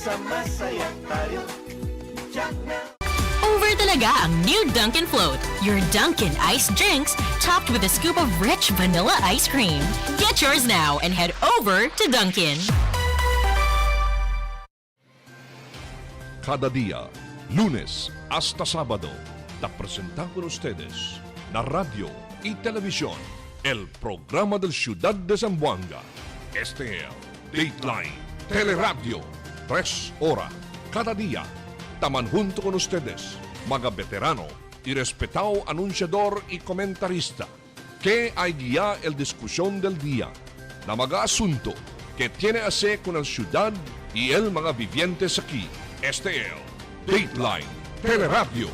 basta masaya tayo. Jack na. Over talaga ang new Dunkin' Float. Your Dunkin' iced drinks topped with a scoop of rich vanilla ice cream. Get yours now and head over to Dunkin'. Cada día, lunes hasta sábado, te presentamos con ustedes la radio y televisión, el programa del Ciudad de Zamboanga. Este es Dateline Teleradyo, 3 horas cada día. Taman junto con ustedes, mga veterano y respetado anunciador y comentarista, que hay guía el discusión del día, na mga asunto que tiene a hacer con la ciudad y el mga vivientes aquí. Este es Dateline Teleradyo.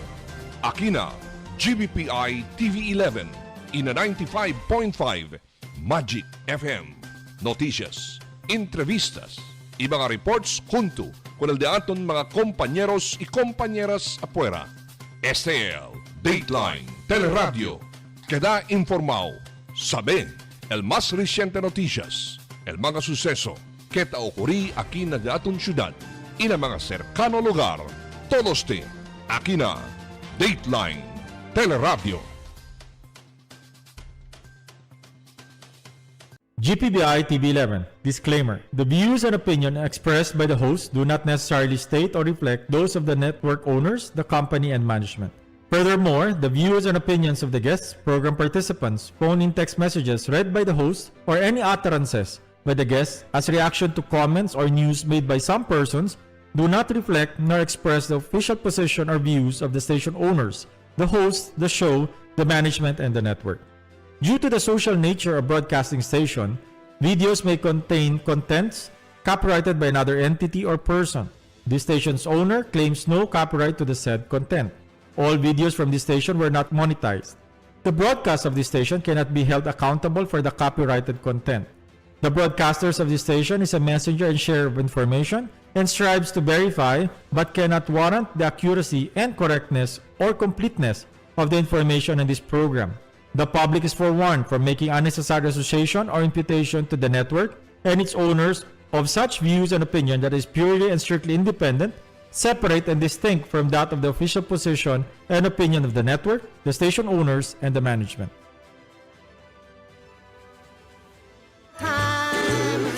Aquí na GBPI TV11 y na 95.5 Magic FM. Noticias, entrevistas y mga reports junto con el de aton mga compañeros y compañeras afuera. Este es Dateline Teleradyo. Queda informado, sabe el más reciente noticias, el mga suceso que ta ocurrí aquí na de aton ciudad y na mga cercano lugar. Todos te aquí na Dateline Teleradyo. GPBI TV11. Disclaimer. The views and opinion expressed by the host do not necessarily state or reflect those of the network owners, the company, and management. Furthermore, the views and opinions of the guests, program participants, phone-in text messages read by the host, or any utterances by the guests as reaction to comments or news made by some persons do not reflect nor express the official position or views of the station owners, the host, the show, the management, and the network. Due to the social nature of broadcasting station, videos may contain contents copyrighted by another entity or person. The station's owner claims no copyright to the said content. All videos from this station were not monetized. The broadcast of this station cannot be held accountable for the copyrighted content. The broadcasters of this station is a messenger and sharer of information and strives to verify but cannot warrant the accuracy and correctness or completeness of the information in this program. The public is forewarned from making unnecessary association or imputation to the network and its owners of such views and opinion that is purely and strictly independent, separate and distinct from that of the official position and opinion of the network, the station owners, and the management.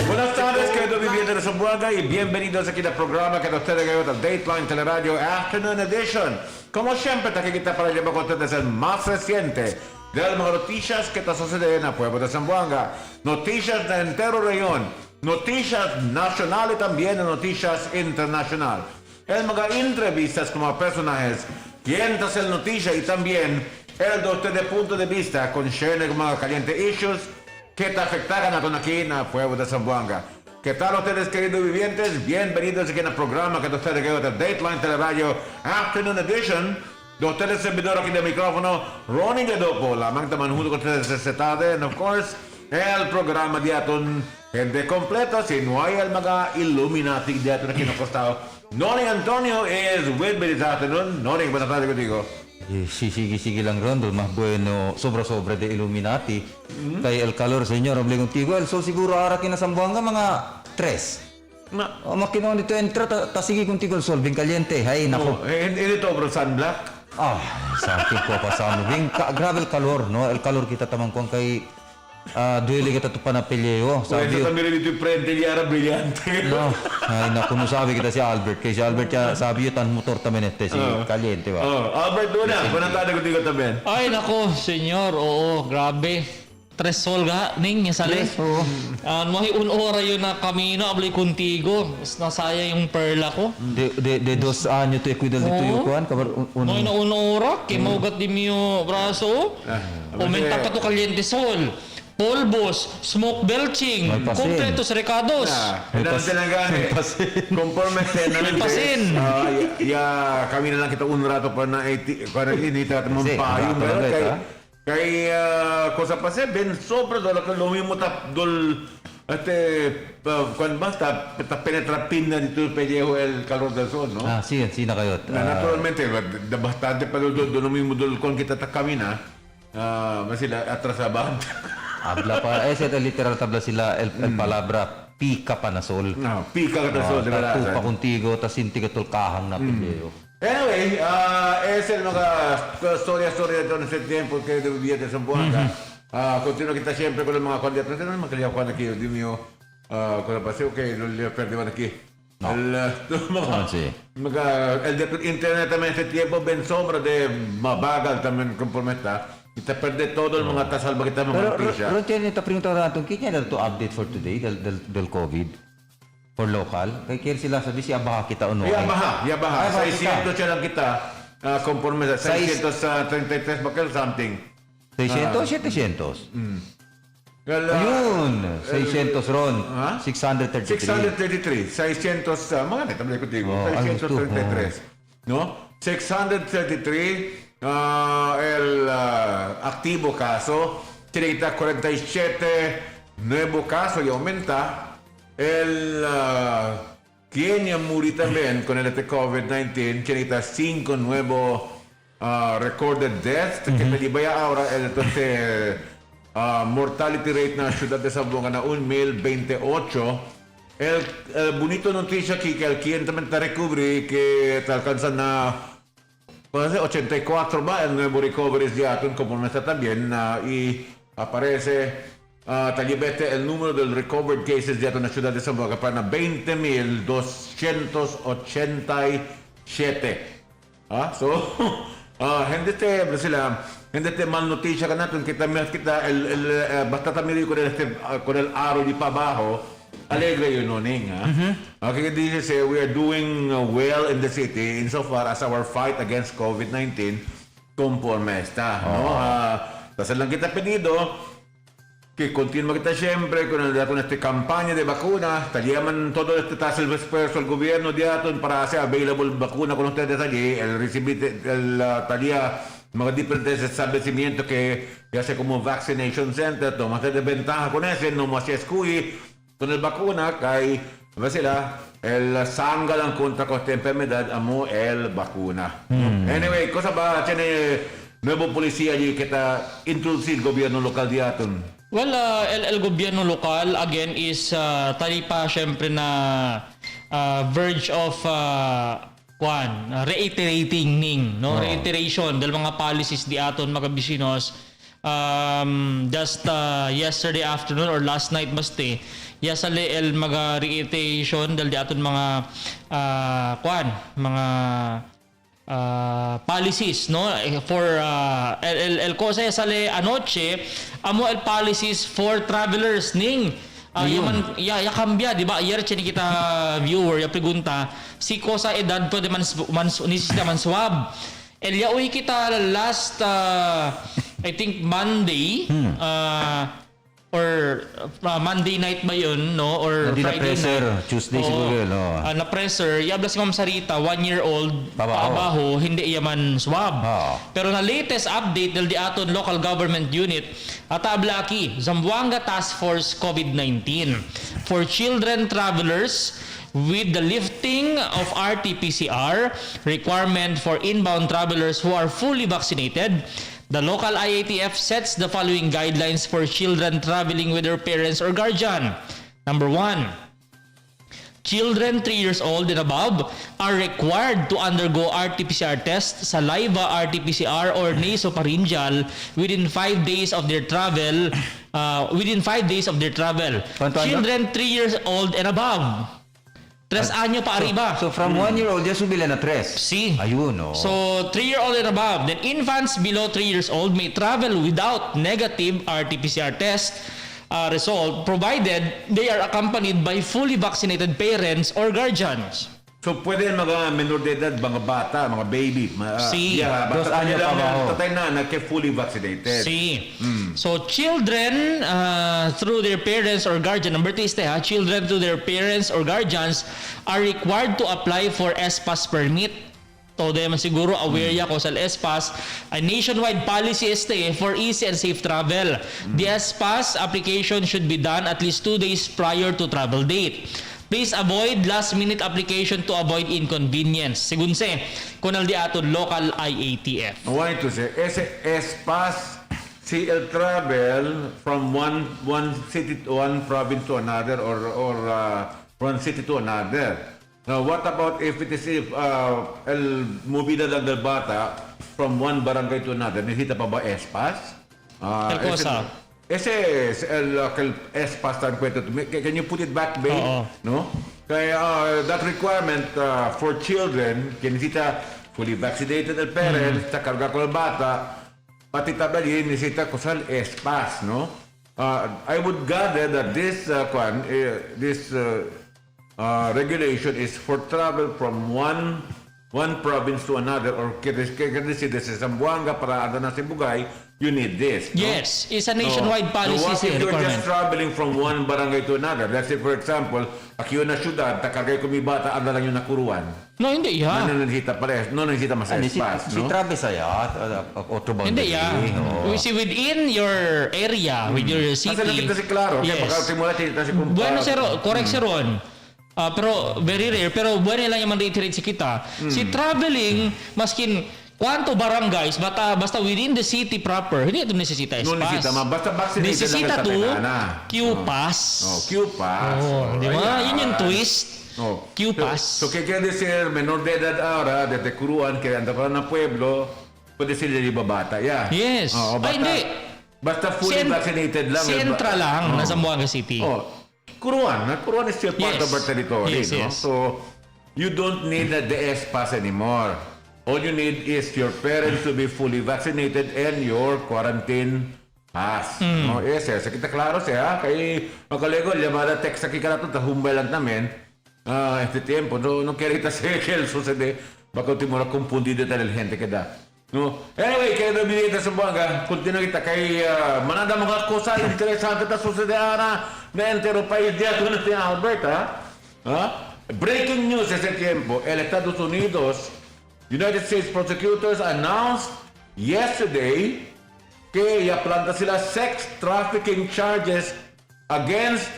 Buenas tardes, queridos vivientes de Zamboanga, y bienvenidos aquí al programa que ustedes gayon al Dateline Teleradyo Afternoon Edition. Como siempre, nakikita para llevar con ustedes el más reciente de las noticias que está sucediendo en el pueblo de Zamboanga. Noticias de entero región, noticias nacionales y también noticias internacionales. El mga entrevistas como personajes, quien hace la noticia y también el de ustedes punto de vista con share mga calientes issues que te afectaran a todos aquí en el pueblo de Zamboanga. ¿Qué tal ustedes, queridos vivientes? Bienvenidos aquí en el programa que ustedes gayon al Dateline Teleradyo Afternoon Edition. De ustedes servidor aquí del micrófono, Ronnie Gadopo, lamang taman junto con ustedes esta tarde, and of course, el programa de aton gente completa, si no hay el mga Illuminati de aton aquí en el costado. Noni Antonio is with me this afternoon. Noni, buenas tardes contigo. Sige lang Rondo, mas bueno, sobra-sobra de Illuminati. Kay el calor, señor, hablé contigo. El sol siguro ara kinasambanga mga 3. Makinon dito entra, sige contigo el sol, bien caliente. Ay, nako. Hindi to, bro, sunblock. Sakit ko pasamo. Bien, grabe el calor, no? El calor kita tamang kung kay duele kita to panapilyo. Sabi yo. También dito frente y ara brillante. No, ay naku, no sabi kita si Albert. Kay si Albert ya sabi yo tan motor también si caliente ba. Albert Luna, buenas tardes contigo también. Ay nako, senyor, oo, grabe. Tres sol ga, ning, sali. Mahi unora yun na kamino, ablay contigo. Nasaya yung perla ko. De 2 años to equivalent to yung kuhan. Mahi na unora, kimaugat di mo braso. Umenta pa to kaliente sol. Polvos, smoke belching, completos recados. Conforme May pasin. Ya kami na lang kita un rato pa na inita at mong payong. Kay cosa pa se ben sobra do la lumimo tap dol cuando basta penetrapin na dito pellejo el calor del sol, no? Sí na kayo. Naturalmente bastante pero do lumimo dol kon kita ta camina. Masila atrasaban. Habla pa, ese literal tabla sila el palabra pika panasol. No, pika ka tasod, Tupa contigo, tas inti ka tulkahang na pilyo. Anyway, es el mga storya-storya dito sa tiempo que debía de Zamboanga. Continúa kita siempre con los mga candidatos. No naman kaliyaw ko na kayo, di mo con la paseo que lo perdiban aquí. No. El de internet también ese tiempo ben sobra de mabagal también conforme está. Kita perde todo el mga tasalba kita mga Pero notisya. Ron, tiyan yung tapring taon natin, kanya na ito update for today del COVID for local. Kaya kaya sila sabi siya baka kita uno. Yabaha. Ay, 600 siya lang kita. Conforme sa 633 bakal something. 600, 700. Well, Ayun, 600 Ron. 633. 633. 600, mga neta, ko digo. 633. No? 633, el activo caso. Tiene 47 nuevo caso y aumenta. El quien ya murió también con el COVID-19, tiene 5 nuevos recorded deaths. Que te diba ahora el mortality rate na ciudad de Zamboanga na 1,028. El bonito noticia aquí que el quien también te recovery que te alcanza na 84 ba el nuevo recoveries de aton como está también y aparece talibete el número del recovered cases de aton na ciudad de Zamboanga para na 20,287. So hindi sila hindi mal noticia ka natin kita basta tamiri con el aro di pa abajo alegre yun noning okay this is we are doing well in the city insofar as our fight against COVID-19 conforme está no tasal lang kita pedido que continúa kita siempre con esta campaña de vacunas. Talyaman todo este el esfuerzo al gobierno de aton para hacer available vacuna con ustedes allí. El recibir talía mga diferentes establecimientos que hace como vaccination center. Tomaste de ventaja con ese. No más escuy con el vacuna. Kay sila el sangga lang contra con esta enfermedad amo el vacuna. Anyway, cosa ba tiene nuevo policía allí que está introducir gobierno local de aton? Well, el gobyerno lokal again is tali pa syempre na verge of reiterating reiteration del mga policies di aton mga bisinos. Just yesterday afternoon or last night baste yasali el mga reiteration del di aton mga mga policies for el cosa sale anoche amo el policies for travelers ning ya cambia di ba ayer chini kita viewer ya pregunta si cosa edad pwede man swab el yaoy kita last I think Monday or Monday night ba yun, no? Or Friday night. Tuesday siguro, no? Na-presser. Yabla si Ma'am Sarita, 1-year-old, pabaho, hindi yaman swab. Pero na latest update del di aton local government unit, atablaki, Zamboanga Task Force COVID-19 for children travelers with the lifting of RT-PCR requirement for inbound travelers who are fully vaccinated. The local IATF sets the following guidelines for children traveling with their parents or guardian. Number 1, children 3 years old and above are required to undergo RT-PCR test, saliva RT-PCR or nasopharyngeal within 5 days of their travel. Children 3 years old and above. 3 anyo pa arriba. So from 1-year-old, just subila na 3. Si. Ayun, no. So 3-year-old and above. Then infants below 3 years old may travel without negative RT-PCR test result provided they are accompanied by fully vaccinated parents or guardians. So pwede mga menor de edad, mga bata, mga baby. Basta anyo lang pa tatay na fully vaccinated. So children through their parents or guardian, number 3 children through their parents or guardians are required to apply for SPAS permit. So man siguro aware ya ko sa SPAS, a nationwide policy for easy and safe travel. The SPAS application should be done at least 2 days prior to travel date. Please avoid last-minute application to avoid inconvenience. Sigunse, kunal di aton local IATF. I wanted to say, ese SPAS CL travel from one city to one province to another, or one city to another. Now, what about if it is el movida del bata from one barangay to another? Necesita pa ba espas? El cosa. Ese es el espas tan kwento. Can you put it back, babe? Oo. No? Kaya that requirement for children, que necesita fully vaccinated el parents, sa karga ko el bata, pati tabali, necesita ko sa espas, no? I would gather that this regulation is for travel from one province to another, or kasi this is Zamboanga para ada na si Bugay, you need this. No? Yes, it's a nationwide policy So what if you're requirement. just traveling from one barangay to another? Let's say, for example, aquí na syudad, takagay ko mi bata, ada lang yung nakuruan. No, hindi No, ya. necesita pares, no necesita mas espas, Si no? Travis saya, otro Hindi boundary. ya. We see within your area, with your city. Kasi nakita si Claro, kaya Yes. pagkasimula kita si Kumpa. Bueno, sir, correct sir Ron. Pero very rare, pero bueno lang yung reiterate si kita. Si traveling, maskin kwanto barangays, basta within the city proper, hindi ito necesita No espas. necesita, basta vaccinated Necesita lang to sa Tekana. Q-pass. Q-pass. Di ba? Yun yung twist. Q-pass. So, kaya decir, menor de edad ahora, de Tecuruan, que anda para na pueblo, pwede sila ibabata. Yeah. Yes. Oh, Ay, hindi. Basta fully vaccinated lang. Sentra lang, na Zamboanga City. Kuruan. Kuruan is still part Yes. of our territory. Yes, no? yes. So, you don't need the S-pass anymore. All you need is your parents to be fully vaccinated and your quarantine pass. No? Yes, yes. Kita klaro siya. Kay makalego, llamada text aquí ka na ito, tahumbay lang namin. Este tiempo, no querita se que el sucede, baka timura confundido tal el gente que da. No. Anyway, kaya na binita sa buwanga, continue kita kay manada mga kosa interesante ta sucede ana na entero país dia to na Albert, ha? Breaking news ese tiempo, el Estados Unidos, United States prosecutors announced yesterday que ya planta sila sex trafficking charges against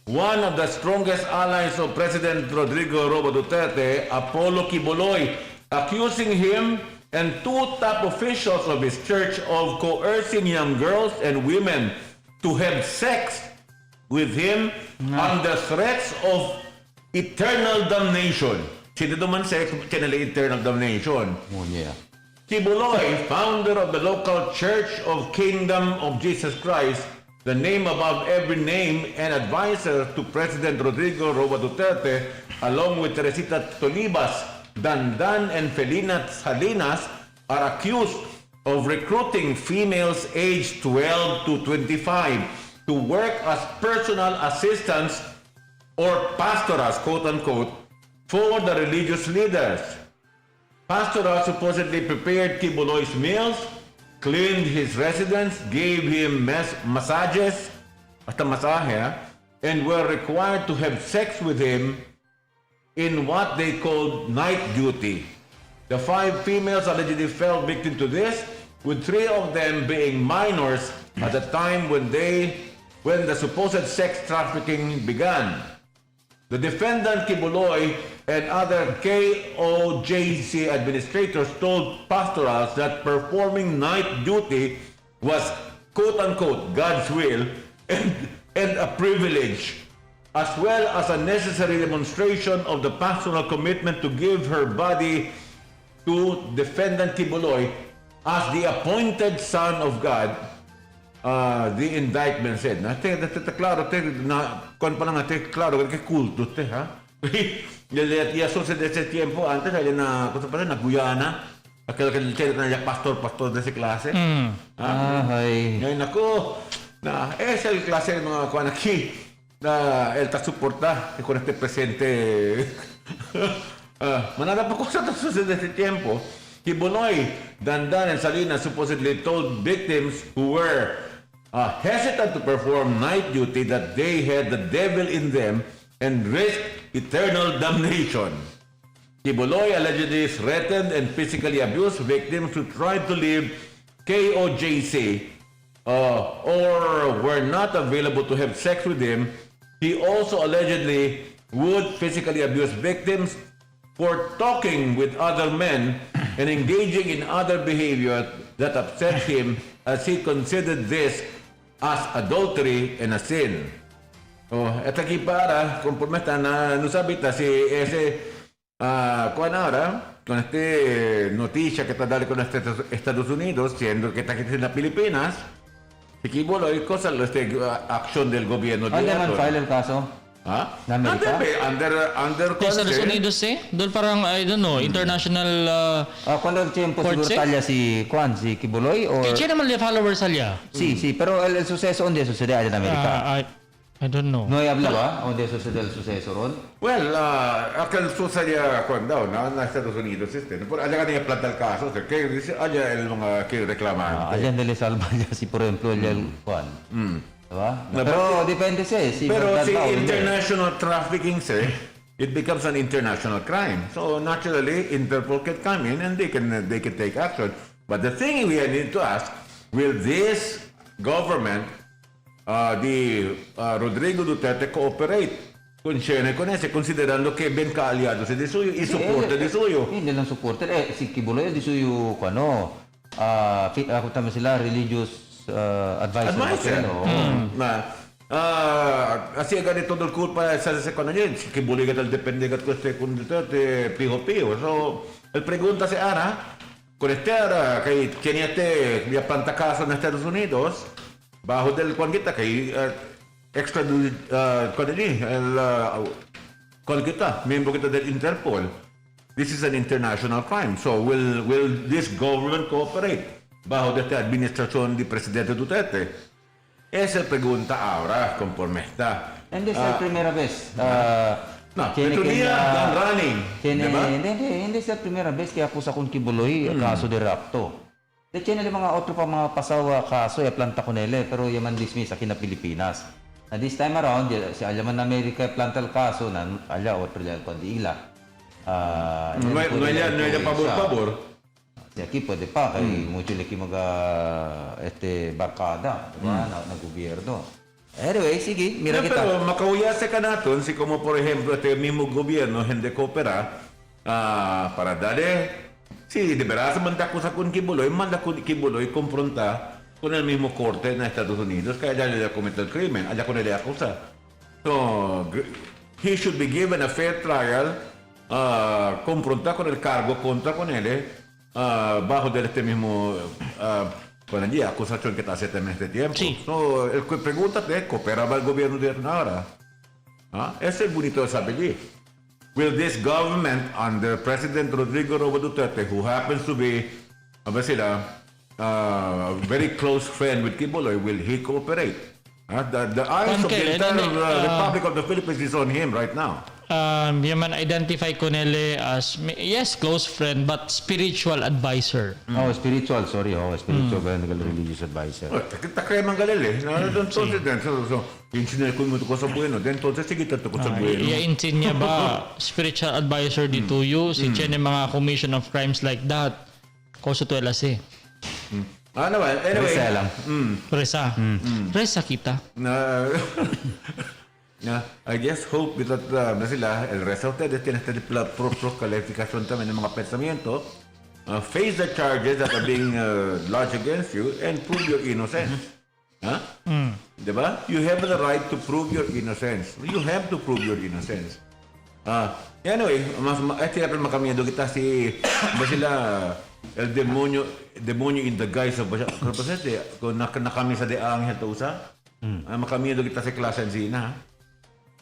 one of the strongest allies of President Rodrigo Roa Duterte, Apollo Quiboloy, accusing him and two top officials of his church of coercing young girls and women to have sex with him under threats of eternal damnation. Sino naman sex, kinala eternal damnation. Oh, yeah. Quiboloy, founder of the local Church of Kingdom of Jesus Christ, the name above every name, and advisor to President Rodrigo Roa Duterte, along with Teresita Tolibas, Dandan, and Felina Salinas, are accused of recruiting females aged 12 to 25 to work as personal assistants or pastoras, quote-unquote, for the religious leaders. Pastoras supposedly prepared Quiboloy's meals, cleaned his residence, gave him massages, hasta masahe, and were required to have sex with him in what they called night duty. The 5 females allegedly fell victim to this, with 3 of them being minors at the time when the supposed sex trafficking began. The defendant Quiboloy and other KOJC administrators told pastorals that performing night duty was quote-unquote God's will and a privilege, as well as a necessary demonstration of the pastoral commitment to give her body to defendant Quiboloy as the appointed son of God. The indictment said, claro, con pa lang claro, que culto, ha? Y eso se de ese tiempo, antes había una cosa para na Guyana, aquel que el pastor de esa clase. Ay. Ngayon ako, es el clase de mga kuan aquí, na el ta suporta con este presente. Manada pa cosa de ese tiempo. Quiboloy, Dandan, and Salinas supposedly told victims who were hesitant to perform night duty that they had the devil in them and risked eternal damnation. Quiboloy allegedly threatened and physically abused victims who tried to leave KOJC or were not available to have sex with him. He also allegedly would physically abuse victims for talking with other men and engaging in other behavior that upset him as he considered this as adultery and a sin. Eto aquí para comprometer na nusabita si ese con ahora con noticia que está dando con Estados Unidos siendo que está aquí en las Pilipinas si kibuloy cosa acción del gobierno Ano naman file el kaso? ha Na Amerika? under Sa Estados Unidos doon parang, I don't know, international... ¿Cuándo el tiempo Court siguro talya si Kibuloy? Or... Kaya naman yung followers salya. Sí, pero el suceso ¿dónde sucede allá en América? I don't know. No hay habla ba? ¿Dónde sucede el suceso ron? well aquel sucedía cuando na Estados Unidos por allá que planta el caso que dice allá el mga que reclaman Allá en Dele Salva si por ejemplo el Juan. Diba? Pero depende siya si pero verdad si ba o hindi. international trafficking it becomes an international crime. So naturally, Interpol can come in and they can take action. But the thing we need to ask: will this government, Rodrigo Duterte, cooperate con ese, considerando que ben ka-aliado si di suyo, i-supporta di suyo? Hindi lang supporter. Si Kibuloy di suyo ako tama sila religious advisor. Así ganito del culpa sa niya, si kibuligat al depende kat kuste kun Duterte piho-piho. So, el pregunta si Ana, kung kay kanyate via pantakaso ng Estados Unidos, bajo del kwan kita kay extra kwan kita, membro kita del Interpol. This is an international crime. So, will this government cooperate bajo esta administración de Presidente Duterte? Esa es la pregunta ahora, conforme está. Hindi sa primera vez. No, ito niya, running. Hindi sa primera vez kaya po sa kung Kibuloy, kaso de rapto. De tiene mga otro pa mga pasawa kaso ya planta ko nila pero yaman dismiss sa kina Pilipinas. And this time around, si Alaman Amerika planta el kaso na ala otro ya con ila. No hay pabor. Si aquí pwede pa kay mucho laki barkada, na gobyerno. Anyway, sige, mira kita. Pero makawiyase ka natin si como por ejemplo este mismo gobierno hindi coopera para dare si de veras manda ko sa kun Kibuloy, manda kun Kibuloy confronta con el mismo corte en Estados Unidos que allá le cometió el crimen, allá con él le acusa. So, he should be given a fair trial, confrontar con el cargo contra con él. Bajo de este mismo con allí acusación que está hace en este tiempo. Sí. So, el que pregunta es, ¿cooperaba el gobierno de ahora? Ese es bonito de saber allí. Will this government under President Rodrigo Duterte, who happens to be a very close friend with Kibuloy, will he cooperate? The eyes of the entire Republic of the Philippines is on him right now. Yaman identify ko nila as yes, close friend but spiritual advisor. Spiritual, sorry. Spiritual religious advisor. Kita kaya manggalili. Entonces, insinay ko mo ko sa bueno. Entonces, sige tato ko sa bueno. Iinsin niya ba spiritual advisor dito si Chen mga commission of crimes like that. Koso to elase. Anyway. Resa lang. Resa kita. I just hope that el resto de ustedes tienen esta propia calificación también de mga pensamiento, face the charges that are being lodged against you and prove your innocence. Diba? You have the right to prove your innocence. You have to prove your innocence. Anyway, pero makamiyado kita el demonyo in the guise of kung nakamisa de ángel to usa, makamiyado kita sa klase zina.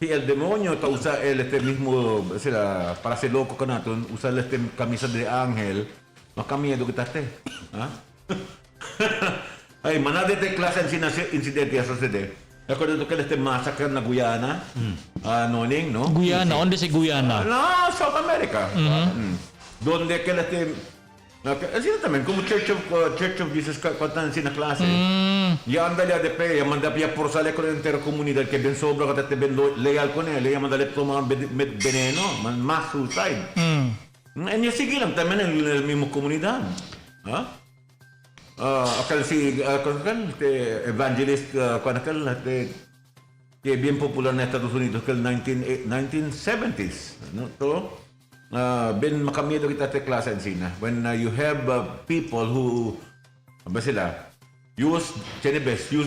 Si el demonio usa este mismo para ser loco con natin, usa este camisa de ángel, makamiyado kita ay manade de clase incidente ya sucede. Recuerdo que este masacre na Guyana, noning, no? Guyana, onde si Guyana? No, South America. Donde que sino también como Church of Jesus cuántan sina clase. Ya andale de pe, ya manda pia por sale con la entera comunidad que ben sobra que te ben leal con él, ya mandale tomar veneno, mass suicide. En ya sigue también en la misma comunidad. Akal si evangelist que bien popular en Estados Unidos que el 1970s, no? So, ben makamiyado kita te klase en sina when you have people who use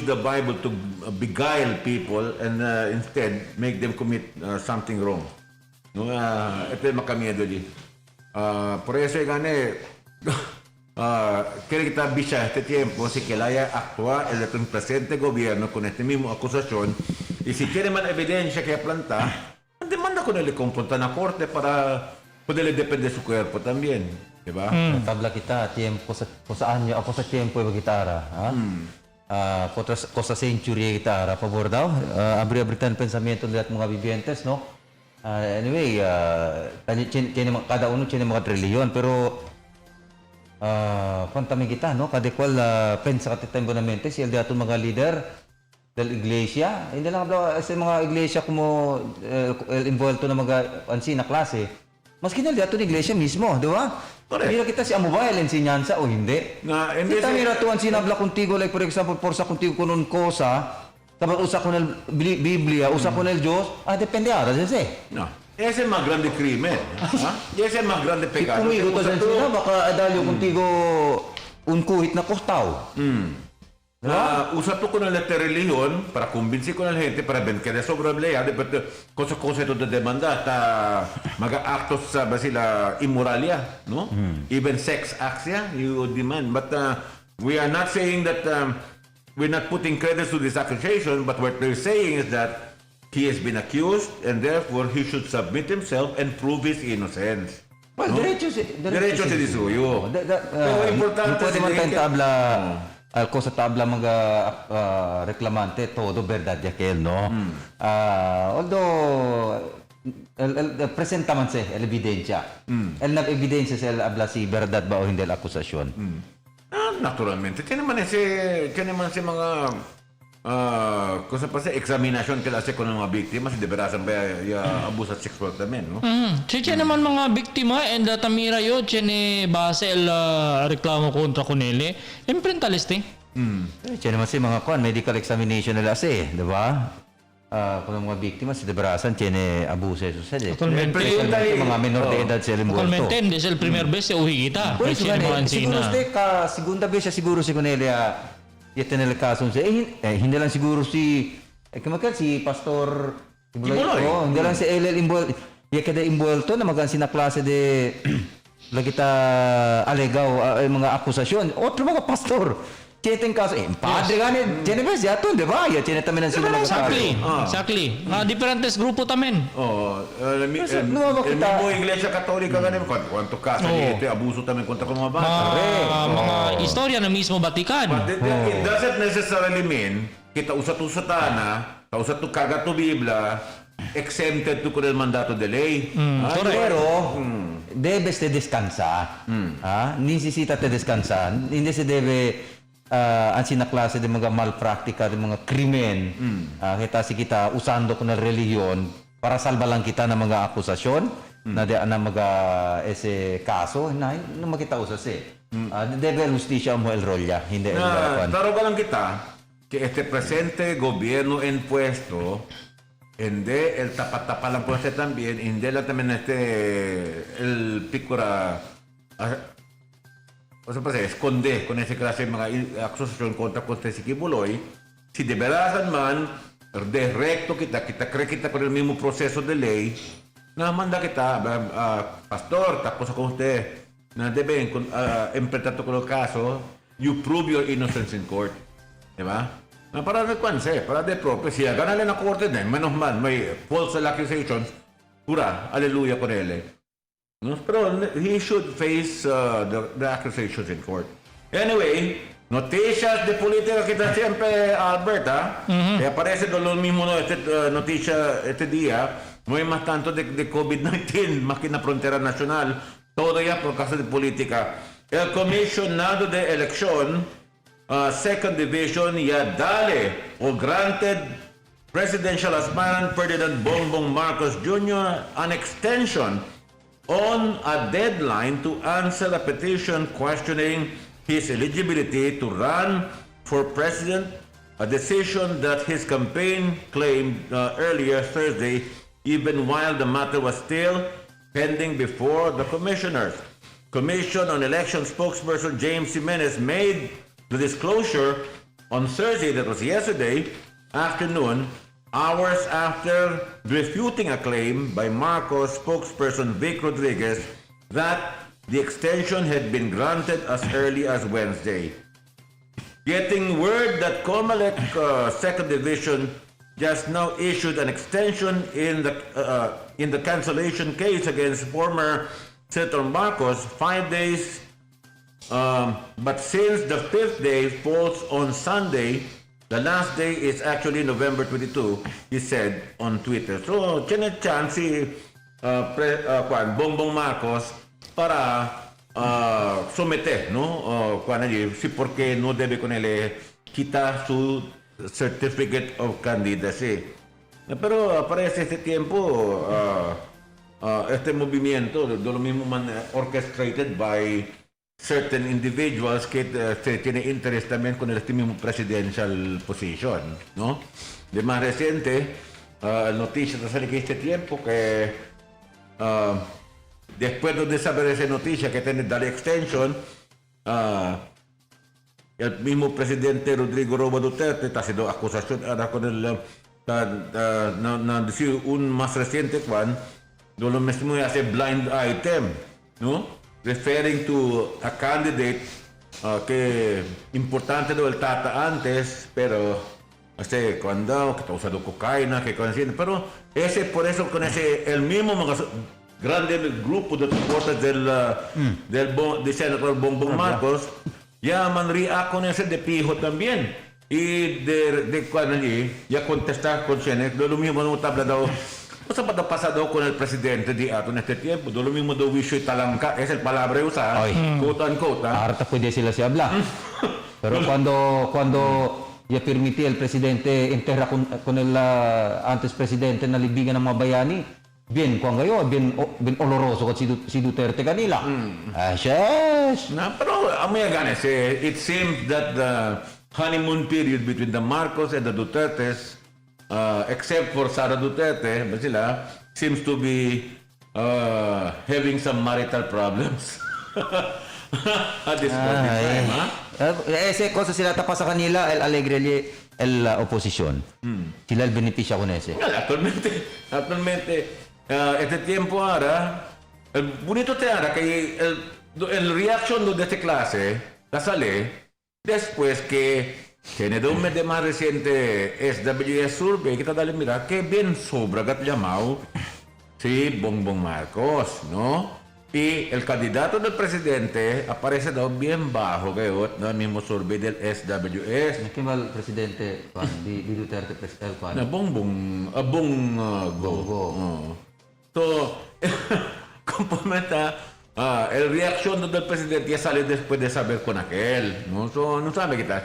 the Bible to beguile people and instead make them commit something wrong. No, ito yung makamiedo di. Por eso gane quiere quitar bicha este tiempo si que haya actúa el presente gobierno con este mismo acusación y si tiene más evidencia que plantar, demanda con él confrontar a la corte para poderle depender de su cuerpo también. Diba? Tabla kita, tiempo sa anyo, ako sa tiempo yung gitara. Ha? Ko sa century gitara, pabor daw. Abri-abritan pensamiento ng mga vivientes, no? Anyway, kada uno tiene mga trilyon, pero pantami kita, no? Kada kwal pensa ka titay bonamente, siya dato mga leader del iglesia. Hindi lang daw sa mga iglesia como involto na mga ansi na klase. Maski na dato ng iglesia mismo, di ba? Mira kita si mobile enseñanza o hindi. Kita mira tuan sinabla contigo, like for example, porsa contigo kunon cosa, tapos usa con el Biblia, usa con el Dios, depende ahora, ese. No. Ese es más grande crimen. Y ese es más grande pecado. Si pumigo to sila, baka adalyo contigo un kuhit na kostaw. Usa to con la religión para convencer con la gente para ver que de sobre ley de cosa de demanda hasta maga actos sa basila immoralia, no? Even sex acts you demand, but we are not saying that we're not putting credit to this accusation, but what we're saying is that he has been accused and therefore he should submit himself and prove his innocence. Well, no? derecho si disuyo. Pero importante pwede man tayong tabla cosa tabla mga reclamante todo verdad yakel, no? Although el presenta man se el evidencia. El nag-evidencia sa el habla si verdad ba o hindi el akusasyon. Naturalmente. Tiene man si mga cosa pa sa examination que hace con mga biktima si deberasan ba abuso sexual también, no? Siya naman mga biktima and tamira yo tiene base el reklamo kontra kunili. Imprentalisting. Siya naman si mga medical examination nila si, di ba? Kung mga biktima si deberasan tiene abuso sexual. Mga menor de edad sila involved. Totalmente, hindi sila primer vez sa uhi kita. Pues siguro ka segunda vez siguro si Cornelia en el caso, hindi lang siguro si si Pastor Tibuloy. Hindi lang si LL involved. Kada involved na magan sina klase de lagita alegaw mga akusasyon. Otro mga pastor. Tiene kaso, padre gani, tiene ba siya to, di ba? Ya tiene tamen sila mga Exactly. Diferentes grupo tamen. El mismo Iglesia Católica gani, cuánto casos de abuso también contra mga bata. Mga istorya na mismo Batikan. But it doesn't necessarily mean kita usat to satana, usat to kagat to Biblia, exempted to con el mandato de ley. Pero debes de descansar. Necesita te descansar. Hindi se debe ansi na klase de mga malpraktika, de mga krimen, kita usando con el religion para salva lang kita ng mga akusasyon na mga ese kaso na makita usas debe el justicia mo el rolya, hindi el garapan. Taruga lang kita que este presente gobierno en puesto hindi el tapat-tapa lang po también, hindi lang también el picura o sea, esconde con ese clase de mga akusasyon kontra si Kibuloy, si de verasan man, directo kita cree kita con el mismo proceso de ley, na manda kita, pastor, tapos ako usted, na debe enfrentar con el caso, you prove your innocence in court. Diba? Na para de kwanse, para de propio, siya ganale na korte din, menos man, may false accusations, pura, aleluya con él. Pero he should face the accusations in court. Anyway, noticias de política kita siempre, Albert, que aparece lo mismo noticia este día, no hay más tanto de COVID-19, más que en la frontera nacional, todo ya por caso de política. El comisionado de elección, second division, ya dale o granted presidential aspirant Ferdinand Bongbong Marcos Jr. an extension on a deadline to answer a petition questioning his eligibility to run for president, a decision that his campaign claimed earlier Thursday, even while the matter was still pending before the commissioners. Commission on Election spokesperson James Jimenez made The disclosure on Thursday, that was yesterday afternoon, hours after refuting a claim by Marcos spokesperson Vic Rodriguez that the extension had been granted as early as Wednesday. Getting word that Comelec Second Division just now issued an extension in the cancellation case against former Senator Marcos 5 days. But since the 5th day falls on Sunday, the last day is actually November 22, he said on Twitter. So, chance si Bongbong Marcos para somete, no? Si porque no debe con él quitar su certificate of candidacy. Pero aparece este tiempo, este movimiento, de lo mismo orchestrated by certain individuals que tienen interés también con este mismo presidential position, ¿no? De más reciente, noticias de salir que este tiempo que después de saber esa noticia que tiene dar extension, el mismo presidente Rodrigo Roa Duterte está haciendo acusación ahora con el un más reciente lo mismo hace blind item, ¿no? Referring to a candidate que importante do el tata antes, pero cuando que está usando cocaína, que conocen, pero por eso con el mismo grande grupo de soportes del senador Bongbong Marcos, ya manría con ese de pijo también. Y de cuando ya contestar con Chenek, lo mismo no tabla daw. Cosa pa pasado con el presidente di ato en este tiempo? Lo mismo do wisyo talangka, es el palabra usada, quote unquote. Harta pwede sila si habla. Pero cuando ya permitía el presidente enterra con el antes presidente na libigan ng mga bayani, bien kung ngayon, bien oloroso kasi si Duterte kanila. Yes! Pero amoy ganes, it seems that the honeymoon period between the Marcos and the Dutertes, except for Sara Duterte, sila seems to be having some marital problems at this point in time, ha? Ese cosa sila tapas sa kanila, el alegre el oposición. Sila el beneficia con ese. Actualmente, este tiempo ahora, el bonito te hará que el reaction de esta clase la sale después que tiene un mes de más reciente SWS survey, kita dali mira que bien sobragat llamado si Bongbong Marcos, ¿no? Y el candidato del presidente aparece bien bajo, ¿no? El mismo survey del SWS. ¿Qué mal presidente di Duterte presidente? Bongbong Go. So, complementa el reacción del presidente ya sale después de saber con aquel, ¿no? So, no sabe kita.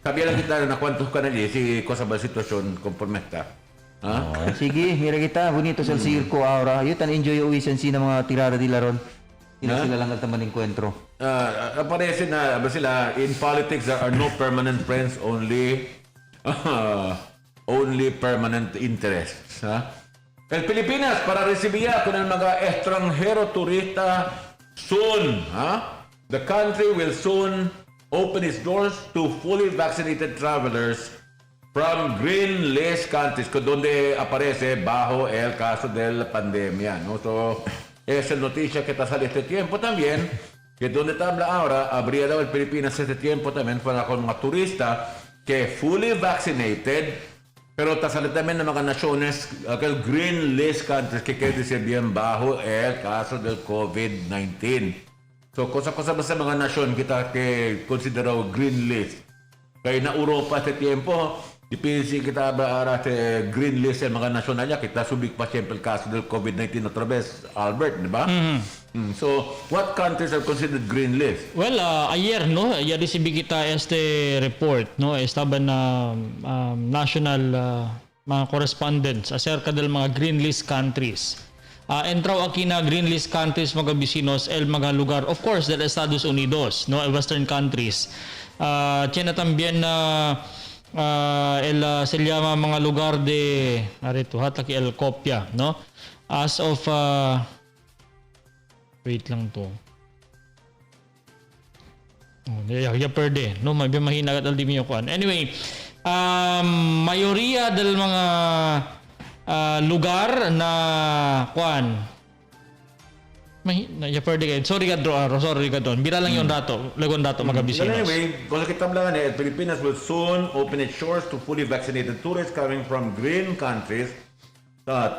Sabi lang kita na kwantos ka na si cosa ba sitwasyon conforme está. Sige, mira kita, bonito sa circo ahora. Yo tan enjoy yung weekend ng mga tirada di laron. Sila lang ang taman encuentro. Aparece na sila in politics there are no permanent friends, only permanent interests. El Pilipinas para recibir con el mga extranjero turista soon. The country will soon open its doors to fully vaccinated travelers from green list countries donde aparece bajo el caso de la pandemia, ¿no? So, esa noticia que está saliendo este tiempo también, que donde está habla ahora, habría dado el Pilipinas este tiempo también para con mga turista que fully vaccinated, pero está saliendo también de mga naciones, aquel green list countries que quiere decir bien bajo el caso del COVID-19. So, cosa ba sa mga nasyon kita que considerado green list? Kaya na Europa sa tiempo, dipinsi kita ba sa green list sa mga nasyon na kita subik pa siyempre el caso del COVID-19 otra vez, Albert, di ba? So, what countries are considered green list? Well, ayer, no, ya recibí kita este report, no, estaba na national mga correspondents acerca del mga green list countries. Entraw aquí na green list countries mga vecinos el mga lugar, of course, del Estados Unidos, no, western countries. Tiene también se llama mga lugar de narito hataki el kopya, no, as of wait lang to. Pwede. No, may mahina agad aldi mo kuan. Anyway, mayoriya del mga lugar na kuan. Pwede kayo. Sorry ka doon. Bira lang yung dato. Lagon dato mga bisinos. Anyway, kung sa kitamlangan Pilipinas will soon open its shores to fully vaccinated tourists coming from green countries,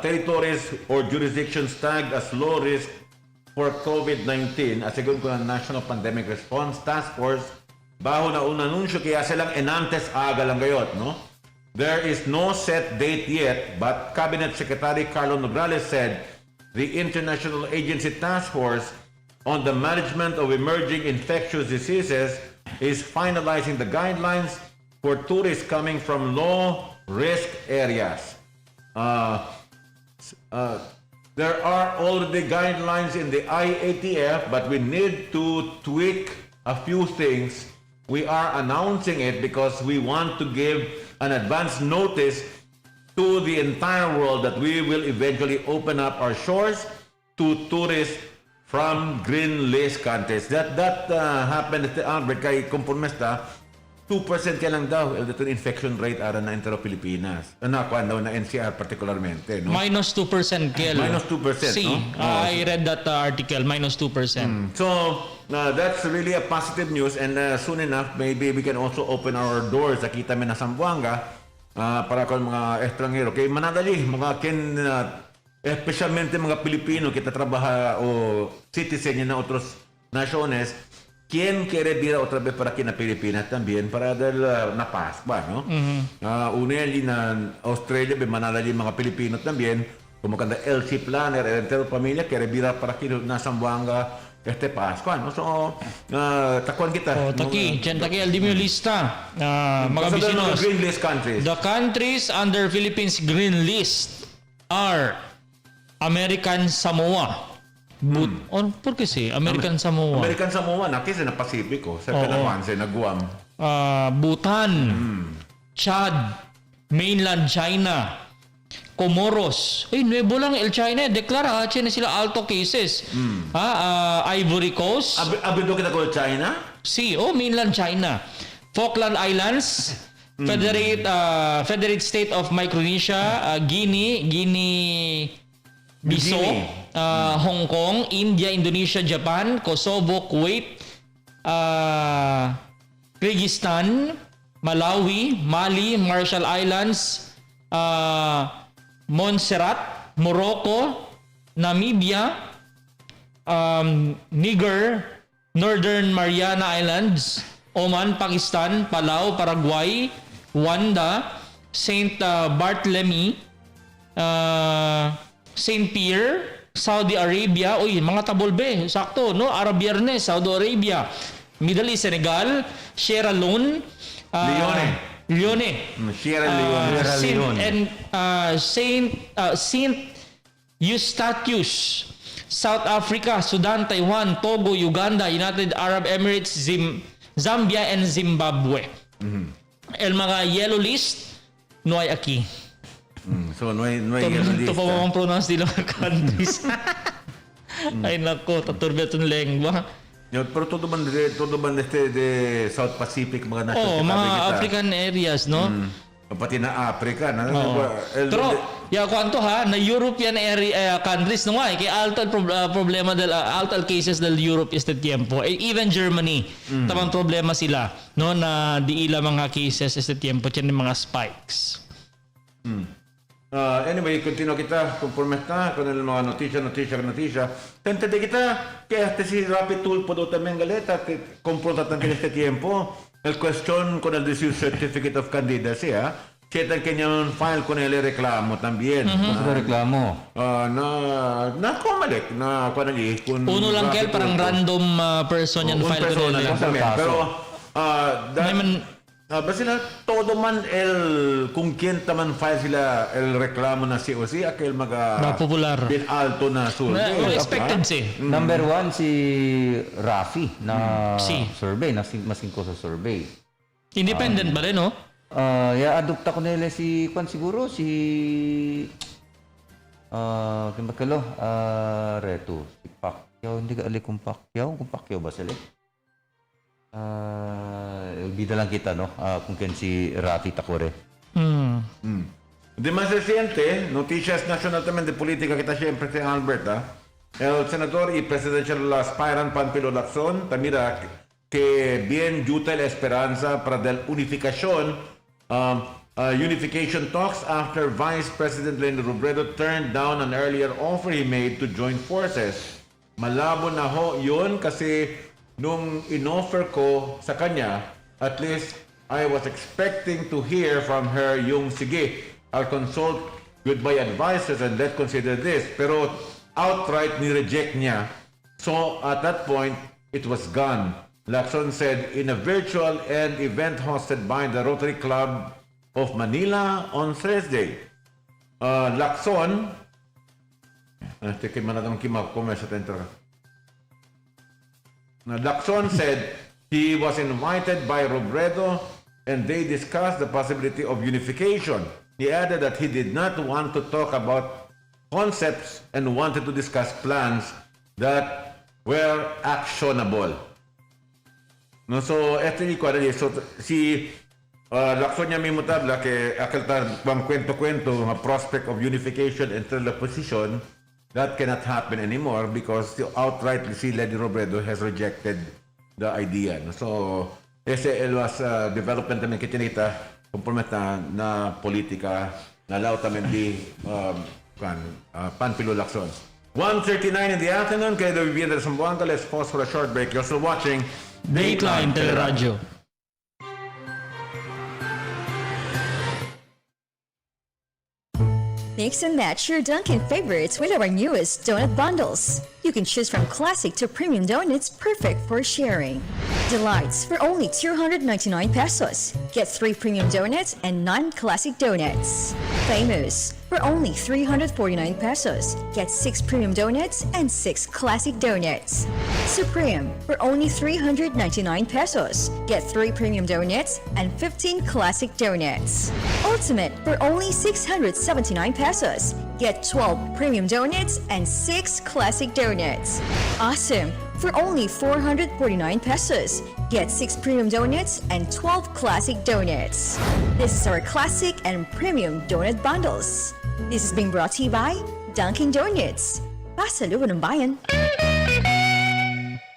territories or jurisdictions tagged as low risk for COVID-19. Asigun ko ng National Pandemic Response Task Force, baho na unang anunsyo kaya silang enantes aga lang gayot, no? There is no set date yet, but Cabinet Secretary Carlo Nograles said the International Agency Task Force on the Management of Emerging Infectious Diseases is finalizing the guidelines for tourists coming from low-risk areas. There are already guidelines in the IATF, but we need to tweak a few things. We are announcing it because we want to give an advance notice to the entire world that we will eventually open up our shores to tourists from green list countries. That happened at the outbreak kay Conformista, 2% yan lang daw dito infection rate ara na entero Pilipinas. Kuan daw na NCR particularmente, no? Minus 2% Kel. Minus 2%, See, no? I read that article, minus 2%. So, that's really a positive news, and soon enough, maybe we can also open our doors sa kita na Zamboanga para kung mga estrangero. Kaya manadali, mga especialmente mga Pilipino, kita trabaha o citizen na otros naciones, quien quiere vir otra vez para aquí na Pilipinas también para dar na paz, ba, no? Uneli na Australia, manadali mga Pilipino también, como kanda LC Planner, el entero familia, quiere vir para aquí na Zamboanga, Pascua, no? So, takuan kita. Taki, aldi mo yung lista. Mga bisinos. Green list countries. The countries under Philippines green list are American Samoa. Por kasi American Samoa. American Samoa na kasi na Pasipiko, sa Palawanse, na Guam. Bhutan, Chad, mainland China, Comoros. Nuevo lang El China. Deklara na sila alto cases. Ivory Coast. Abido kita ko China? Mainland China. Falkland Islands. Federate State of Micronesia. Guinea-Bissau. Hong Kong. India, Indonesia, Japan. Kosovo, Kuwait. Kyrgyzstan. Malawi. Mali. Marshall Islands. Montserrat, Morocco, Namibia, Niger, Northern Mariana Islands, Oman, Pakistan, Palau, Paraguay, Rwanda, Saint Barthélemy, Saint Pierre, Saudi Arabia, mga tabolbe, sakto, no? Arabiernes, Saudi Arabia, Middle East, Senegal, Sierra Leone, Sierra Leone. Saint Eustatius, South Africa, Sudan, Taiwan, Togo, Uganda, United Arab Emirates, Zambia, and Zimbabwe. El mga yellow list, no hay aquí. So, no hay yellow list. Ito pa mga pronounce nila mga countries. Ay nako, taturbe itong lengwa. Pero todo man de South Pacific mga national mga African areas, no? Pati na Africa na. Pero kwanto na European area countries no nga kay alto problema alto cases del Europe este tiempo. Even Germany, tamang problema sila no na di ila mga cases este tiempo tiyan mga spikes. Anyway, continuo kita conforme está con el mga noticia. Tente de kita que este si rapid tool po do también galeta que confronta también este tiempo el cuestión con el certificate of candidacy, Chetan kanyang file con el reklamo también. Sa reklamo. Na kumalik na kanali kun uno lang kel parang random person yan file ko nila. Pero sila todo man kung quien taman file sila el reklamo na si aquel popular bin alto na survey. Expected Number 1 si Rafi na survey, masing ko sa survey. Independent ba rin, no? Adopta ko nila si siguro si Kimbakalo Reto si Pacquiao, hindi ka ali kung Pacquiao ba sila? Olvida lang kita, no? Kung ken si Rafi Takore. De más reciente, noticias nacional también de política que está siempre en Alberta. El senador y presidential aspirant Panfilo Lacson tamira que bien yuta la esperanza para la unificación, unification talks after Vice President Leni Robredo turned down an earlier offer he made to join forces. Malabo na ho yun kasi nung inoffer ko sa kanya, at least I was expecting to hear from her yung sige, I'll consult with my advisors and let's consider this. Pero outright ni-reject niya. So at that point, it was gone. Lacson said in a virtual and event hosted by the Rotary Club of Manila on Thursday. Lacson, Lacson said he was invited by Robredo and they discussed the possibility of unification. He added that he did not want to talk about concepts and wanted to discuss plans that were actionable. No, so, eto yung kwada so, si Lacson niya may mutabla kay akal ta bang kwento-kwento a prospect of unification and the position that cannot happen anymore because outrightly si Leni Robredo has rejected the idea. No? So, SL was development namin kitinita komprometa na politika na lao tamen di Panfilo Lacson. 1:39 in the afternoon, kaya daw bibigyan sa Zamboanga. Let's pause for a short break. You're still watching Dateline Teleradyo. Mix and match your Dunkin' favorites with our newest donut bundles. You can choose from classic to premium donuts perfect for sharing. Delights for only 299 pesos. Get 3 premium donuts and 9 classic donuts. Famous for only 349 pesos. Get 6 premium donuts and 6 classic donuts. Supreme for only 399 pesos. Get 3 premium donuts and 15 classic donuts. Ultimate for only 679 pesos. Get 12 premium donuts and 6 classic donuts. Awesome for only 449 pesos. Get 6 premium donuts and 12 classic donuts. This is our classic and premium donut bundles. This is being brought to you by Dunkin' Donuts. Pasalubong ng bayan.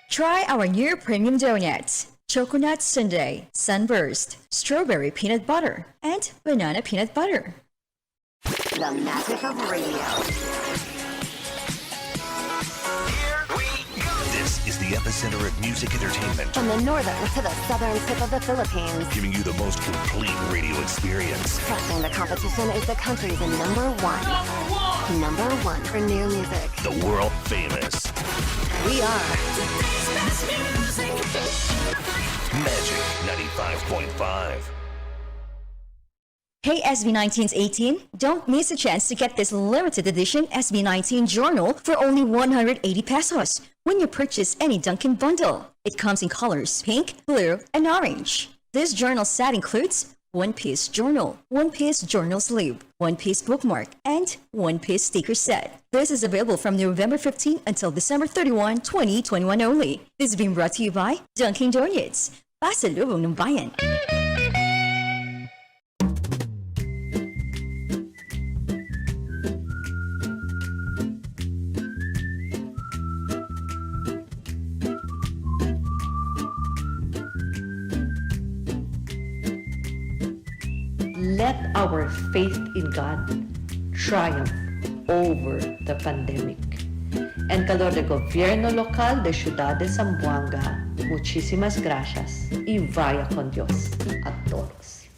Try our new premium donuts. Choconut Sundae, Sunburst, Strawberry Peanut Butter, and Banana Peanut Butter. The magic of radio. This is the epicenter of music entertainment, From the northern to the southern tip of the Philippines. giving you the most complete radio experience. Crushing the competition is the country's number one. Number one for new music. The world famous We are Magic 95.5. Hey SB19's 18, don't miss a chance to get this limited edition SB19 journal for only 180 pesos when you purchase any Dunkin' bundle. It comes in colors pink, blue, and orange. This journal set includes 1-piece journal, 1-piece journal sleeve, 1-piece bookmark, and 1-piece sticker set. This is available from November 15 until December 31, 2021 only. This is being brought to you by Dunkin' Donuts. Pasalubong ng bayan. Let our faith in God triumph over the pandemic. En calor del gobierno local de Ciudad de Zamboanga, muchísimas gracias y vaya con Dios a todos.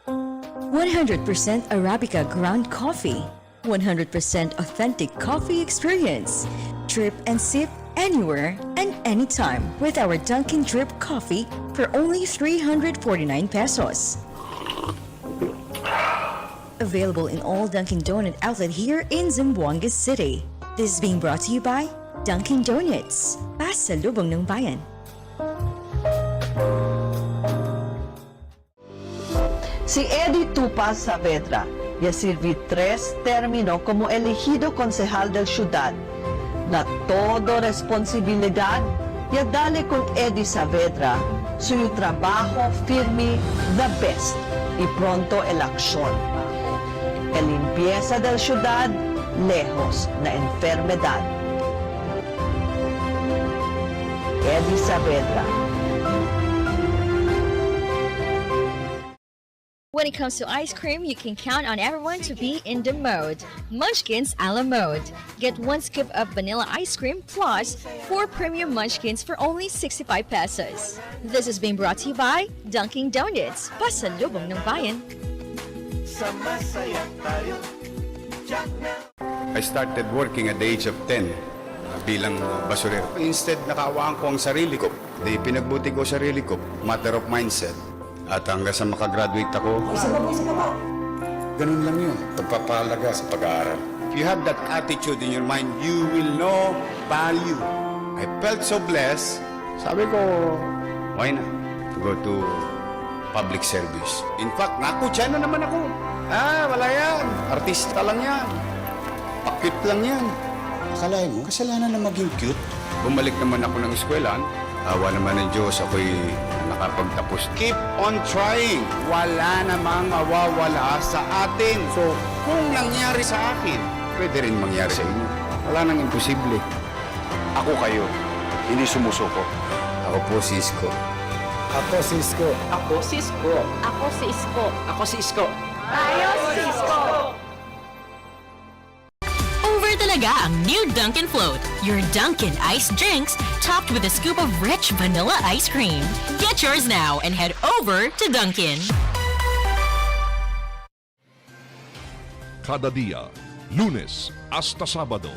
100% Arabica ground coffee. 100% authentic coffee experience. Drip and sip anywhere and anytime with our Dunkin' Drip coffee for only 349 pesos. Available in all Dunkin' Donut outlet here in Zamboanga City. This is being brought to you by Dunkin' Donuts. Pasalubong ng bayan. Si Eddie Tupa Saavedra y Silvi Tres terminó como elegido concejal del ciudad. Na todo responsibilidad Yadali kung Eddie Saavedra, suyo trabajo firme the best y pronto el acción. El limpieza del ciudad, lejos na enfermedad. Eddie Saavedra. When it comes to ice cream, you can count on everyone to be in the mode. Munchkins a la mode. Get 1 scoop of vanilla ice cream plus 4 premium munchkins for only 65 pesos. This is being brought to you by Dunkin' Donuts, pasalubong ng bayan. I started working at the age of 10 bilang basurero. Instead, nakawaan ko ang sarili ko. Di pinagbuti ko sarili ko. Matter of mindset. At hanggang sa makagraduate ako, ganun lang yun. Pagpapahalaga sa pag-aaral. If you have that attitude in your mind, you will know value. I felt so blessed. Sabi ko, why not to go to public service? In fact, nakutya na naman ako. Wala yan. Artista lang yan. Pakit lang yan. Akalain mo, kasalanan na maging cute. Bumalik naman ako ng eskwelahan. Awa naman ng Diyos, ako'y nakapagtapos. Keep on trying. Wala namang mawawala sa atin. So, kung nangyari sa akin, pwede rin mangyari sa inyo. Wala nang imposible. Ako kayo, hindi sumusuko. Ako po si Isko. Ako si Isko. Ako si Isko. Ako si Isko. Ako si Isko. Tayo si Isko. Over talaga ang new Dunkin' Float. Your Dunkin' iced drinks topped with a scoop of rich vanilla ice cream. Get yours now and head over to Dunkin'. Cada día, lunes hasta sábado,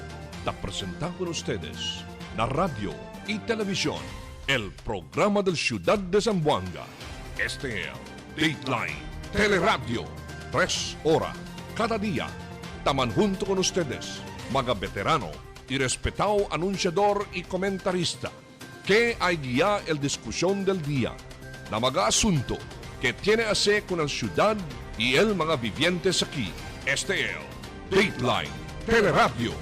te presentamos con ustedes la radio y televisión, el programa del Ciudad de Zamboanga. Este es Dateline Teleradyo, 3 horas cada día. Taman junto con ustedes, mga veterano y respetado anunciador y comentarista, que hay guía el discusión del día, na mga asunto que tiene a hacer con la ciudad y el mga vivientes aquí. Este es Dateline Teleradyo.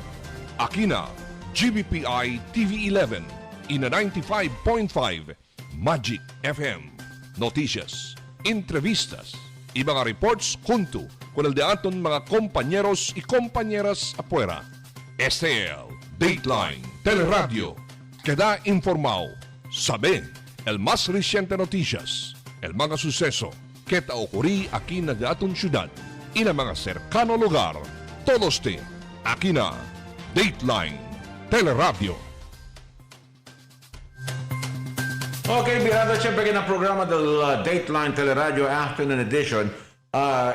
Aquí na GBPI TV11 y na 95.5 Magic FM. Noticias, entrevistas y mga reports junto con el de aton mga compañeros y compañeras afuera. Este es Dateline Teleradyo. Queda informado, sabe el más reciente noticias, el mga suceso que te ocurrí aquí na de aton ciudad y na mga cercano lugar. Todos te aquí na Dateline Teleradyo. Okay, mirando siyempre que na programa del Dateline Teleradyo Afternoon Edition,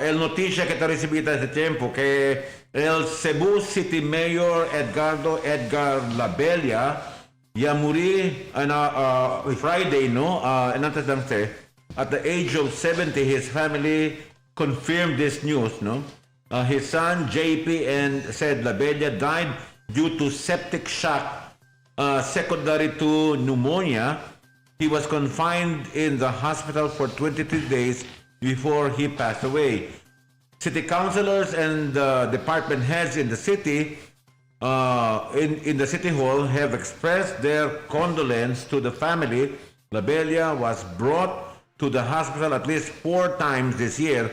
el noticia que te recibita este tiempo que el Cebu City Mayor Edgar Labella ya muri Friday, no? At the age of 70, his family confirmed this news, no? His son JP and said Labella died due to septic shock secondary to pneumonia. He was confined in the hospital for 23 days before he passed away. City councilors and department heads in the city, in the city hall, have expressed their condolence to the family. Labella was brought to the hospital at least 4 times this year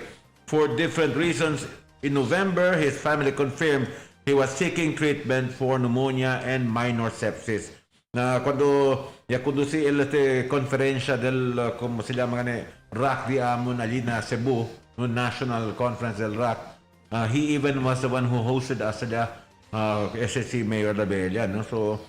for different reasons. In November, his family confirmed he was seeking treatment for pneumonia and minor sepsis. Cuando conducí el conferencia del, como se llama, RAC di Amon Alina Cebu, no National Conference del RAC, he even was the one who hosted us SSC Mayor Labella, no? So,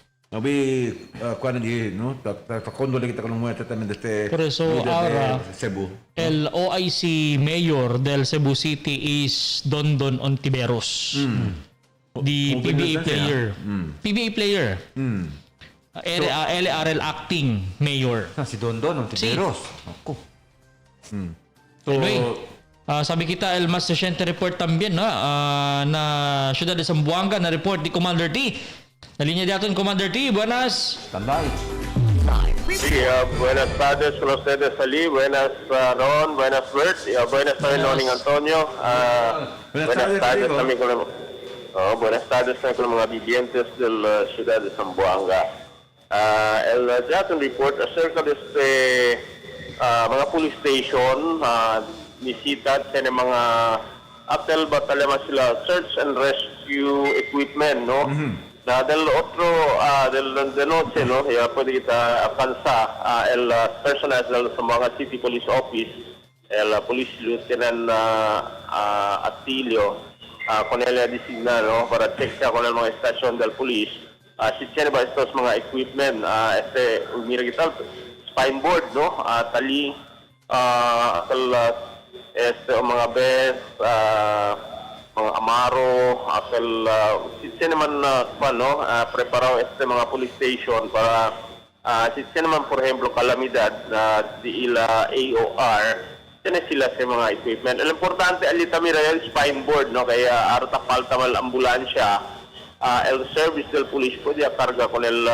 condole kita con muerte también de este Por eso ahora Cebu. El OIC Mayor del Cebu City is Dondon Ontiveros. The PBA player. PBA player. LRL acting mayor. Si Dondon, Ontiveros. Ako. So, anyway, sabi kita el más reciente report también, no? Na Ciudad de Zamboanga na report di Commander T. Na linya daton Commander T, buenas. Tambay. Sí, buenas tardes con ustedes, Ali. Buenas, Ron. Buenas, Bert. Buenas tardes, Noning Antonio. Buenas tardes también con buenas tardes también con los mga vivientes de la ciudad de Zamboanga. El dato report acerca de mga police station visitat sa mga apel batalya sila search and rescue equipment, no? Na del otro del noche, no, ya pwede kita alcanza el personal sa mga city police office, el police lieutenant Atilio con él designa, no, para check con el mga estasyon del police. Si tiene ba estos mga equipment, mira kita spine board, no, tali, mga best, mga amaro, si tiene man preparado mga police station para si tiene man, por ejemplo, calamidad di ila AOR, tiene sila sa mga equipment. El importante alita mira yung spine board, no, kaya arta falta mal ambulansya, el service del police pwede carga con el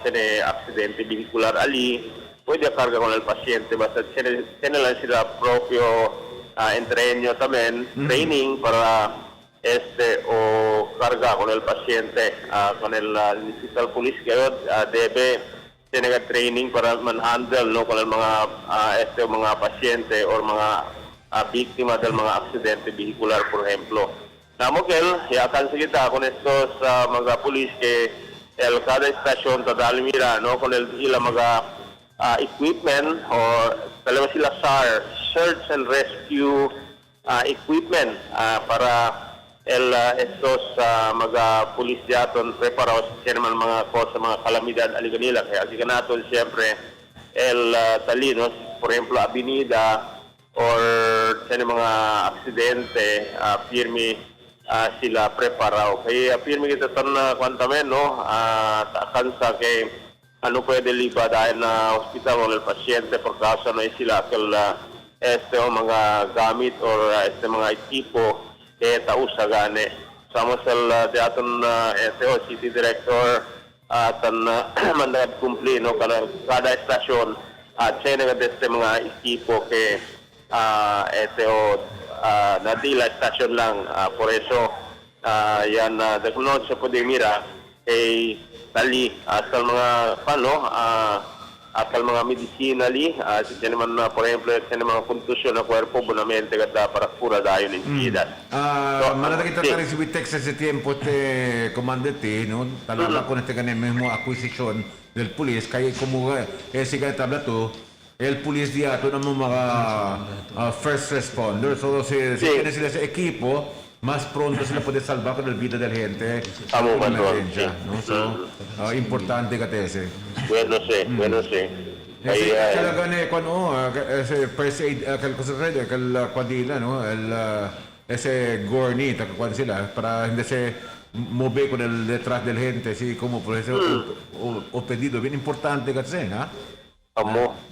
tiene accidente vehicular ali, pwede carga con el paciente, basta tiene lang sila propio entreno también, training para o carga con el paciente, con el municipal police kayo debe tiene training para man-handle, no, con el mga pasyente or mga biktima del mga aksidente vehicular, por ejemplo. Namokel, yakan sa kita con estos mga police que el cada estasyon tadal mira, no, con el ila mga equipment o talaga sila SAR, search and rescue equipment para estos mga police diaton preparados sa mga cosa, mga kalamidad aliganila. Kaya sige natin siyempre talino, por ejemplo, avenida or sa mga aksidente, firme sila preparado. Kaya firme kita na kwantamen, no, takan sa kay ano pwede liba dahil na hospital o el pasyente por causa na sila mga gamit or mga equipo tausa gane. Samo sa aton city director tan mandag kumpli, no, kada estasyon siya nga mga equipo ke nadila estasyon lang, por eso yan dakunod sa pwede mira tali asal mga asal mga medicinally, siya naman por ejemplo siya mga kontusyon na kwerpo bonamente kada para pura dayon in ciudad. Manata kita recibir Texas ese tiempo comandante, no, talala con mismo acquisition del police kaya como siga tabla to el police diato ng mga first responder, so si tiene sila sa equipo más pronto sila puede salvar con el vida del gente. No? So, importante ka ese. Bueno, sí. Talaga na ese first aid, kwadila, no? Ese gorni, takakwan sila, para hindi se move con el detrás del gente, sí, como por eso o pedido, bien importante kasi, ha?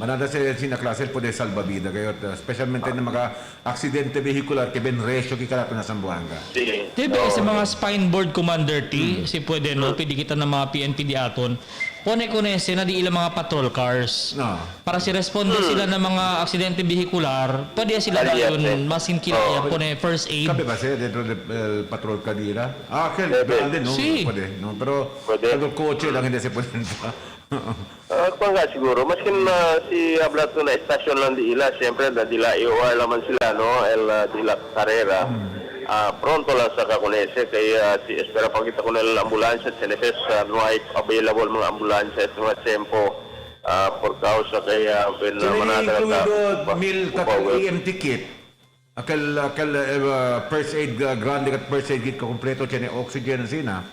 Manada sa klase pwede salvavida kayo, especialmente na mga aksidente vehicular que ben resyo kikarato na Zamboanga. Diba sa mga spine board commander si pwede no, pwede kita ng mga PNP di aton. Pone ko na na di ilang mga patrol cars. Para si responde sila ng mga aksidente vehicular, pwede sila dayon masin kilaya pone first aid. Kape ba siya dentro del patrol kadira? Grande, no? Pwede, no? Pero sa kotse lang hindi siya pwede. Nga siguro, maskin si Ablato na estasyon lang di ila, siyempre dila IOR naman sila, no, dila karera. Pronto lang sa kakunese, kaya si espera pa kita kung ambulansya, sinefes no ay available mga ambulansya sa mga tempo por causa kaya manata ka mil EMT kit. Akal first aid grande kat first aid kit ko kompleto tiene oxygen sina.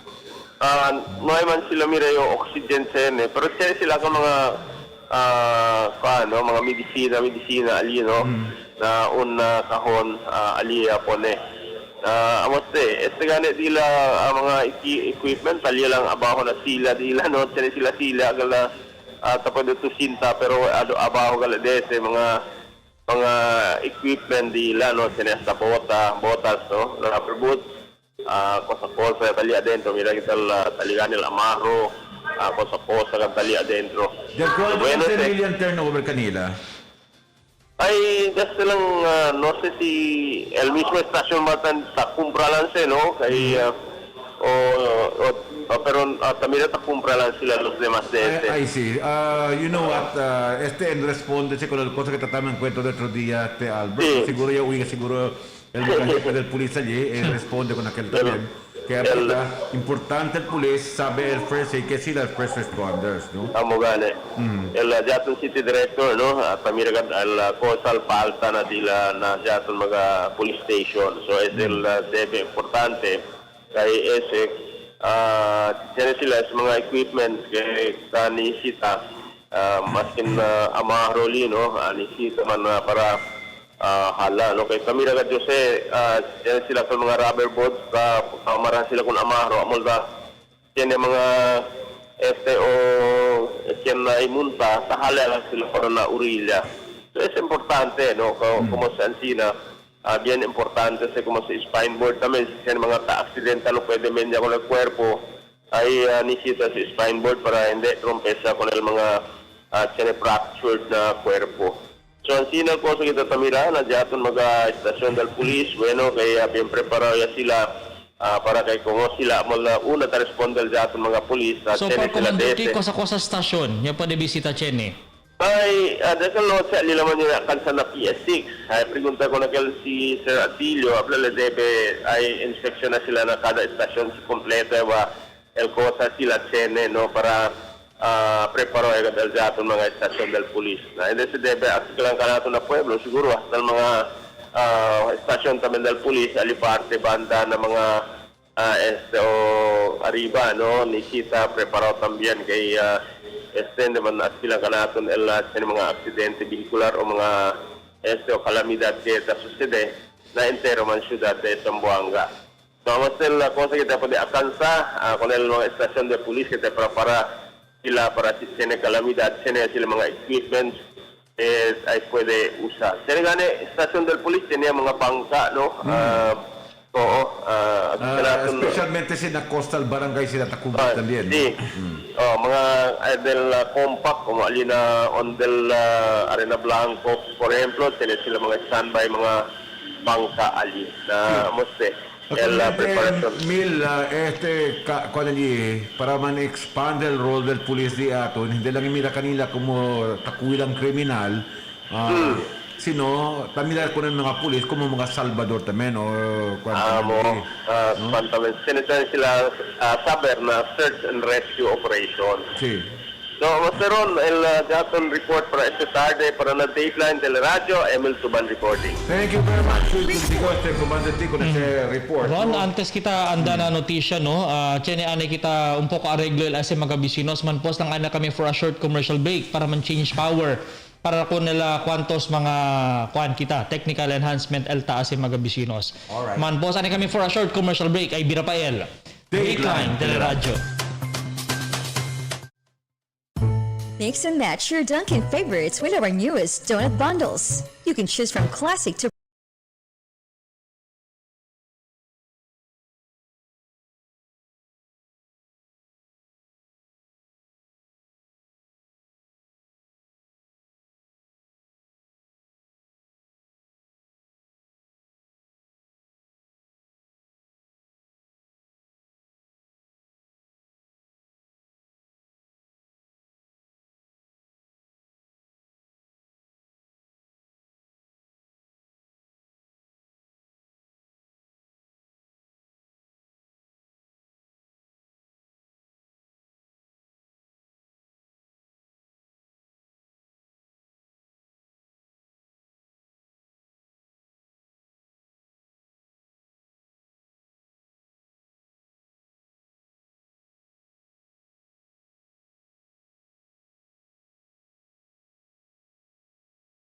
May man sila mira yung oxygen sene, pero sila ka mga mga medisina ali, no, na una kahon ali pone. Amoste, gane dila mga equipment tali lang abaho na sila dila, no, sila gala tapos dito sinta pero abaho gala dese mga equipment dila, no, sa botas, no, rubber boots. Cosa tali adentro, mira kita taligan el amarro, cosa kan tali adentro. Bueno, million turnover kanila. Ay, kasi lang, no sé si el mismo estación matan sa kumpralanse, no, kay pero también kumpra lang sila los demás de este. I see. You know what? En responde con la cosa que tratamos en cuento el otro día, Albert. Sí. Seguro ya oiga, seguro el jefe del policía allí responde con aquel también. Que es importante el policía saber first aid, que sí las first responders, no? Amo gane. El Jatun City Director, no? También el causal falta na dila na Jatun mga police station. So es el debe importante kay ese tiene sila sa mga equipment kay kanisita maskin amaroli, no? Anisita man para hala, no? Kay kami agad Jose, yan sila sa mga rubber boards, maran sila kung amaro, amol ba, yan yung mga o yan na imunta, sa hala lang sila para na urilya. So, es importante, no? Como sa ansina, bien importante sa como sa spine board también, yan mga ta-accidental, no pwede menya con el cuerpo, ay nisita sa spine board para hindi rompesa con el mga fractured na cuerpo. So, ang sinal po sa kita tamira, nandiyan mga estasyon del pulis, bueno, kaya bien preparado ya sila para kay kung sila mula una ta responder dyan mga pulis. So, pag komando ko sa stasyon, yung pa de bisita Chene? Ay, dahil no, sa lilaman nyo na kansa na PS6. Ay, pregunta ko na kay si Sir Atilio, aplala debe, ay inspeksyon na sila na kada estasyon kompleto, el cosa sila Chene, no, para preparo agad dal jaton mga estasyon del pulis. Na hindi se debe aksiklan ka nato na pueblo siguro hasta mga estasyon también del pulis aliparte banda na mga arriba, no, nisita preparo también kay naman aksiklan ka nato mga aksidente vehicular o mga o kalamidad que ta sucede na entero man ciudad de Zamboanga. So, mas la cosa que te puede alcanzar con el mga estasyon del pulis que te prepara sila para si tiene calamidad, tiene sila mga equipment ay pwede usar. Tiene gani, estasyon del police, tiene mga bangka, no? Especialmente si na coastal barangay sila Tacuba también. Sí. Mga del compact, como alina on del Arena Blanco, por ejemplo, tiene sila mga standby, mga bangka ali na moste. Mil, para man-expand el role del pulis di aton, hindi lang mira kanila como takulang kriminal, sino tamila ko ng mga pulis como mga salvador tamen o también sinitahan sila saber na search and rescue operation. Sí. So, Masteron, el Jaton report para esta tarde para na Dateline Teleradyo, Emil Tuban reporting. Thank you very much. Comandante con este report. Ron, antes kita anda na notisya, no? Chene ane kita un poco arreglo el ase mga bisinos man post lang ana kami for a short commercial break para man change power para ko nila kwantos mga kwan kita technical enhancement el taas mga bisinos. Alright. Man post ane kami for a short commercial break ay bira pa el. Dateline Teleradyo. Mix and match your Dunkin' favorites with our newest donut bundles. You can choose from classic to